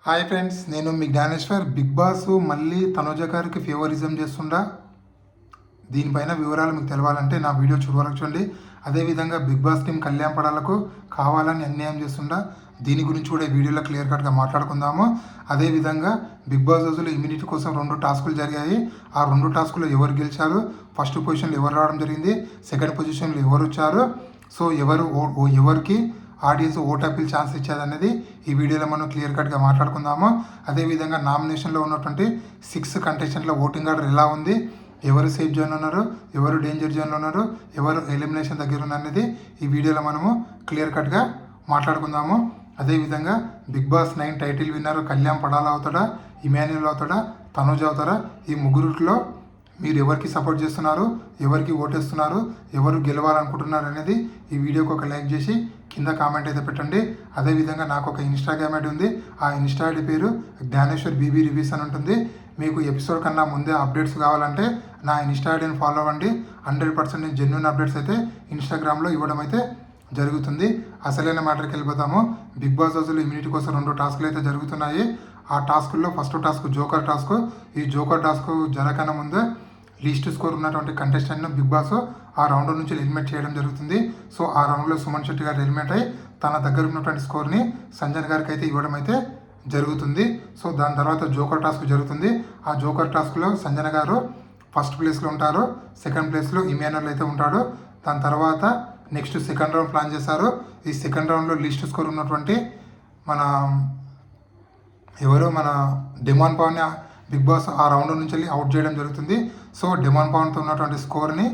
Hi friends, నేను మీ Gnaneshwar. Big boss మళ్ళీ తనుజ గారికి ఫేవరిజం చేస్తుండా. దీనిపైన వివరాలు మీకు తెలవాలంటే నా వీడియో చూడవరకు చూడండి. అదేవిధంగా బిగ్ బాస్ టీం కళ్యాణ్ పడాలకు కావాలని అన్యాయం చేస్తుండా. దీని గురించి కూడా ఈ వీడియోలో క్లియర్ కట్గా మాట్లాడుకుందాము. అదేవిధంగా బిగ్ బాస్ రోజులు ఇమ్యూనిటీ కోసం 2 టాస్కులు జరిగాయి. ఆ 2 టాస్కులు ఎవరు గెలిచారు, ఫస్ట్ పొజిషన్లో ఎవరు రావడం జరిగింది, సెకండ్ పొజిషన్లో ఎవరు వచ్చారు, సో ఎవరికి ఆడియన్స్ ఓట్ అప్పీల్ ఛాన్స్ ఇచ్చేదనేది ఈ వీడియోలో మనం క్లియర్ కట్గా మాట్లాడుకుందాము. అదేవిధంగా నామినేషన్లో ఉన్నటువంటి 6 కంటెస్టెంట్ల ఓటింగ్ ఆర్డర్ ఎలా ఉంది, ఎవరు సేఫ్ జోన్లో ఉన్నారు, ఎవరు డేంజర్ జోన్లో ఉన్నారు, ఎవరు ఎలిమినేషన్ దగ్గర ఉన్నది ఈ వీడియోలో మనము క్లియర్ కట్గా మాట్లాడుకుందాము. అదేవిధంగా Bigg Boss 9 title winner Kalyan Padala అవుతాడా, ఇమాన్యుల్ అవుతాడా, తనుజ్ అవుతారా, ఈ ముగ్గురులో మీరు ఎవరికి సపోర్ట్ చేస్తున్నారు, ఎవరికి ఓటేస్తున్నారు, ఎవరు గెలవాలనుకుంటున్నారు అనేది ఈ వీడియోకి ఒక లైక్ చేసి కింద కామెంట్ అయితే పెట్టండి. అదేవిధంగా నాకు ఒక ఇన్స్టాగ్రామ్ ఐడి ఉంది. ఆ ఇన్స్టా ఐడి పేరు జ్ఞానేశ్వర్ బీబీ రివ్యూస్ అని ఉంటుంది. మీకు ఎపిసోడ్ కన్నా ముందే అప్డేట్స్ కావాలంటే నా ఇన్స్టా ఐడిని ఫాలో అవ్వండి. 100% జెన్యూన్ అప్డేట్స్ అయితే ఇన్స్టాగ్రామ్లో ఇవ్వడం అయితే జరుగుతుంది. అసలైన మ్యాటర్కి వెళ్ళిపోతాము. బిగ్ బాస్ రోజులు ఇమ్యూనిటీ కోసం 2 టాస్కులు అయితే జరుగుతున్నాయి. ఆ టాస్కుల్లో ఫస్ట్ టాస్క్ జోకర్ టాస్క్. ఈ జోకర్ టాస్క్ జరగకన్నా ముందే లీస్ట్ స్కోర్ ఉన్నటువంటి కంటెస్టెంట్ను బిగ్ బాస్ ఆ రౌండ్ నుంచి ఎలిమినేట్ చేయడం జరుగుతుంది. సో ఆ రౌండ్లో సుమన్ శెట్టి గారు ఎలిమినేట్ అయ్యి తన దగ్గర ఉన్నటువంటి స్కోర్ని సంజయ్ గారికి అయితే ఇవ్వడం అయితే జరుగుతుంది. సో దాని తర్వాత జోకర్ టాస్క్ జరుగుతుంది. ఆ జోకర్ టాస్క్లో సంజయ్ గారు ఫస్ట్ ప్లేస్లో ఉంటారు, సెకండ్ ప్లేస్లో ఇమాన్యుల్ అయితే ఉంటాడు. దాని తర్వాత నెక్స్ట్ సెకండ్ రౌండ్ ప్లాన్ చేశారు. ఈ సెకండ్ రౌండ్లో లీస్ట్ స్కోర్ ఉన్నటువంటి మన డిమాండ్ పవన్ బిగ్ బాస్ ఆ రౌండ్ నుంచి వెళ్ళి అవుట్ చేయడం జరుగుతుంది. సో డిమాండ్ పవన్తో ఉన్నటువంటి స్కోర్ని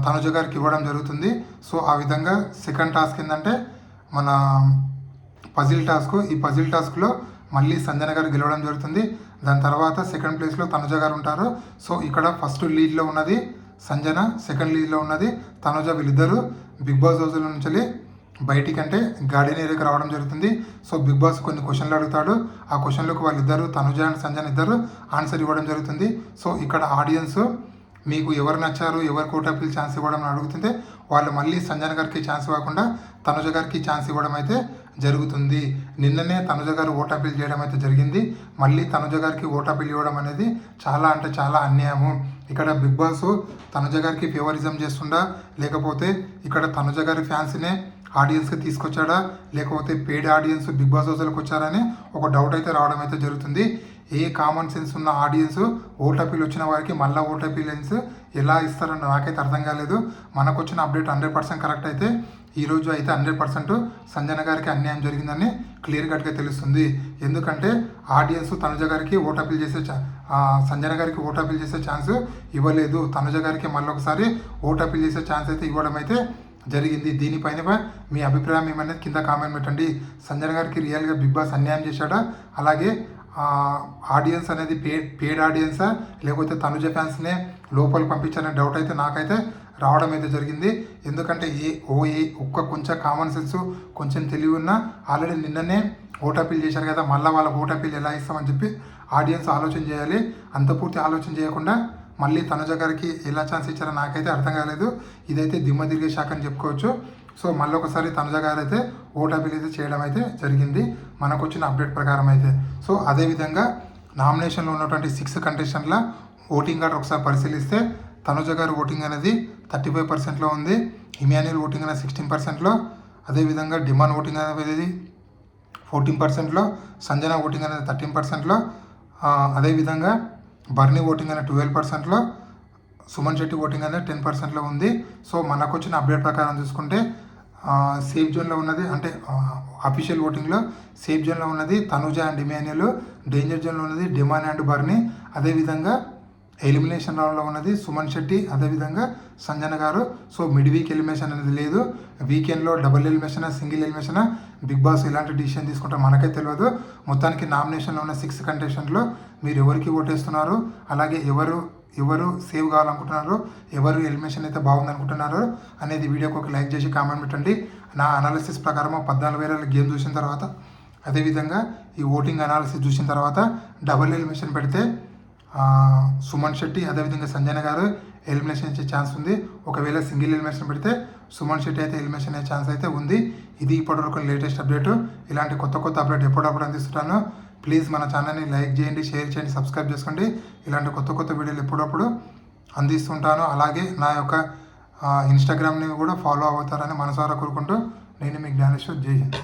తనుజ గారికి ఇవ్వడం జరుగుతుంది. సో ఆ విధంగా సెకండ్ టాస్క్ ఏంటంటే మన పజిల్ టాస్క్. ఈ పజిల్ టాస్క్లో మళ్ళీ సంజన గారు గెలవడం జరుగుతుంది. దాని తర్వాత సెకండ్ ప్లేస్లో తనుజ గారు ఉంటారు. సో ఇక్కడ ఫస్ట్ లీడ్లో ఉన్నది సంజన, సెకండ్ లీడ్లో ఉన్నది తనుజ. వీళ్ళిద్దరూ బిగ్ బాస్ రోజుల నుంచి బయటికి అంటే గార్డెన్ ఏరియాకి రావడం జరుగుతుంది. సో బిగ్ బాస్ కొన్ని క్వశ్చన్లు అడుగుతాడు. ఆ క్వశ్చన్లకు వాళ్ళిద్దరు తనుజ అండ్ సంజన ఇద్దరు ఆన్సర్ ఇవ్వడం జరుగుతుంది. సో ఇక్కడ ఆడియన్స్ మీకు ఎవరు నచ్చారు, ఎవరికి ఓట్ అప్పీల్ ఛాన్స్ ఇవ్వడం అని అడుగుతుంటే వాళ్ళు మళ్ళీ సంజన గారికి ఛాన్స్ ఇవ్వకుండా తనుజ గారికి ఛాన్స్ ఇవ్వడం అయితే జరుగుతుంది. నిన్ననే తనుజ గారు ఓట్ అప్పీల్ చేయడం అయితే జరిగింది. మళ్ళీ తనుజ గారికి ఓట్ అప్పీల్ ఇవ్వడం అనేది చాలా అంటే చాలా అన్యాయము. ఇక్కడ బిగ్ బాస్ తనుజ గారికి ఫేవరిజం చేస్తుండా, లేకపోతే ఇక్కడ తనుజ గారి ఫ్యాన్స్నే ఆడియన్స్కి తీసుకొచ్చాడా, లేకపోతే పెయిడ్ ఆడియన్స్ బిగ్ బాస్ హౌస్లోకి వచ్చారని ఒక డౌట్ అయితే రావడం అయితే జరుగుతుంది. ఏ కామన్ సెన్స్ ఉన్న ఆడియన్స్ ఓట్ అప్పీల్ వచ్చిన వారికి మళ్ళీ ఓట్ అప్పీలెన్స్ ఎలా ఇస్తారని నాకైతే అర్థం కాలేదు. మనకు వచ్చిన అప్డేట్ 100% కరెక్ట్ అయితే ఈరోజు అయితే 100% సంజన గారికి అన్యాయం జరిగిందని క్లియర్ కట్గా తెలుస్తుంది. ఎందుకంటే ఆడియన్స్ తనుజ గారికి ఓట్ అప్పీల్ చేసే సంజన గారికి ఓట్ అప్పీల్ చేసే ఛాన్స్ ఇవ్వలేదు. తనుజ గారికి మళ్ళీ ఒకసారి ఓట్ అప్పీల్ చేసే ఛాన్స్ అయితే ఇవ్వడం అయితే జరిగింది. దీనిపైన మీ అభిప్రాయం ఏమనేది కింద కామెంట్ పెట్టండి. సంజన గారికి రియల్గా బిగ్ బాస్ అన్యాయం చేశాడా, అలాగే ఆడియన్స్ అనేది పేడ్ ఆడియన్సా, లేకపోతే తనుజ ఫ్యాన్స్నే లోపల పంపించాలనే డౌట్ అయితే నాకైతే రావడం అయితే జరిగింది. ఎందుకంటే ఒక్క కొంచెం కామన్ సెన్స్, కొంచెం తెలివి ఉన్నా ఆల్రెడీ నిన్ననే ఓట్ అప్పీల్ చేశారు కదా, మళ్ళీ వాళ్ళకి ఓట్ అప్పీల్ ఎలా ఇస్తామని చెప్పి ఆడియన్స్ ఆలోచన చేయాలి. అంత పూర్తి ఆలోచన చేయకుండా మళ్ళీ తనుజ గారికి ఎలా ఛాన్స్ ఇచ్చారో నాకైతే అర్థం కాలేదు. ఇదైతే దిమ్మ తిరిగే శాఖ అని చెప్పుకోవచ్చు. సో మళ్ళీ ఒకసారి తనుజ గారు అయితే ఓట్ అప్పీల్ అయితే చేయడం అయితే జరిగింది మనకు వచ్చిన అప్డేట్ ప్రకారం అయితే. సో అదేవిధంగా నామినేషన్లో ఉన్నటువంటి 6 కంటెస్టెంట్ల ఓటింగ్ ఆర్డర్ ఒకసారి పరిశీలిస్తే తనుజ గారు ఓటింగ్ అనేది 35%లో ఉంది, ఇమాన్యుల్ ఓటింగ్ అనేది 16%లో, అదేవిధంగా డిమాండ్ ఓటింగ్ అనేది 14%లో, సంజన ఓటింగ్ అనేది 13%లో, అదేవిధంగా బర్నీ ఓటింగ్ అనేది 12%లో, సుమన్ శెట్టి ఓటింగ్ అనేది 10%లో ఉంది. సో మనకు వచ్చిన అప్డేట్ ప్రకారం చూసుకుంటే సేఫ్ జోన్లో ఉన్నది అంటే అఫీషియల్ ఓటింగ్లో సేఫ్ జోన్లో ఉన్నది తనుజ అండ్ ఇమాన్యుల్, డేంజర్ జోన్లో ఉన్నది డిమాండ్ అండ్ బర్నీ, అదేవిధంగా ఎలిమినేషన్ రౌండ్లో ఉన్నది సుమన్ శెట్టి, అదేవిధంగా సంజన గారు. సో మిడ్ వీక్ ఎలిమినేషన్ అనేది లేదు. వీకెండ్లో double elimination, single elimination big boss ఎలాంటి డిసిషన్ తీసుకుంటారో మనకే తెలియదు. మొత్తానికి నామినేషన్లో ఉన్న 6 కంటెస్టెంట్లో మీరు ఎవరికి ఓటేస్తున్నారు, అలాగే ఎవరు సేవ్ కావాలనుకుంటున్నారు, ఎవరు ఎలిమినేషన్ అయితే బాగుందనుకుంటున్నారు అనేది వీడియోకి ఒక లైక్ చేసి కామెంట్ పెట్టండి. నా అనాలిసిస్ ప్రకారం 14 గేమ్ చూసిన తర్వాత, అదేవిధంగా ఈ ఓటింగ్ అనాలిసిస్ చూసిన తర్వాత డబుల్ ఎలిమినేషన్ పెడితే సుమన్ శెట్టి అదేవిధంగా సంజన గారు ఎలిమినేషన్ ఇచ్చే ఛాన్స్ ఉంది. ఒకవేళ సింగిల్ ఎలిమినేషన్ పెడితే సుమన్ శెట్టి అయితే ఎలిమినేషన్ అయ్యే ఛాన్స్ అయితే ఉంది. ఇది ఇప్పటివరకు లేటెస్ట్ అప్డేట్. ఇలాంటి కొత్త అప్డేట్ ఎప్పుడప్పుడు అందిస్తున్నాను. ప్లీజ్ మన ఛానల్ని లైక్ చేయండి, షేర్ చేయండి, సబ్స్క్రైబ్ చేసుకోండి. ఇలాంటి కొత్త కొత్త వీడియోలు ఎప్పుడప్పుడు అందిస్తుంటాను. అలాగే నా యొక్క ఇన్స్టాగ్రామ్ని కూడా ఫాలో అవుతారని మనసారా కోరుకుంటూ నేను మీ జ్ఞానేశ్వర్. జై హింద్.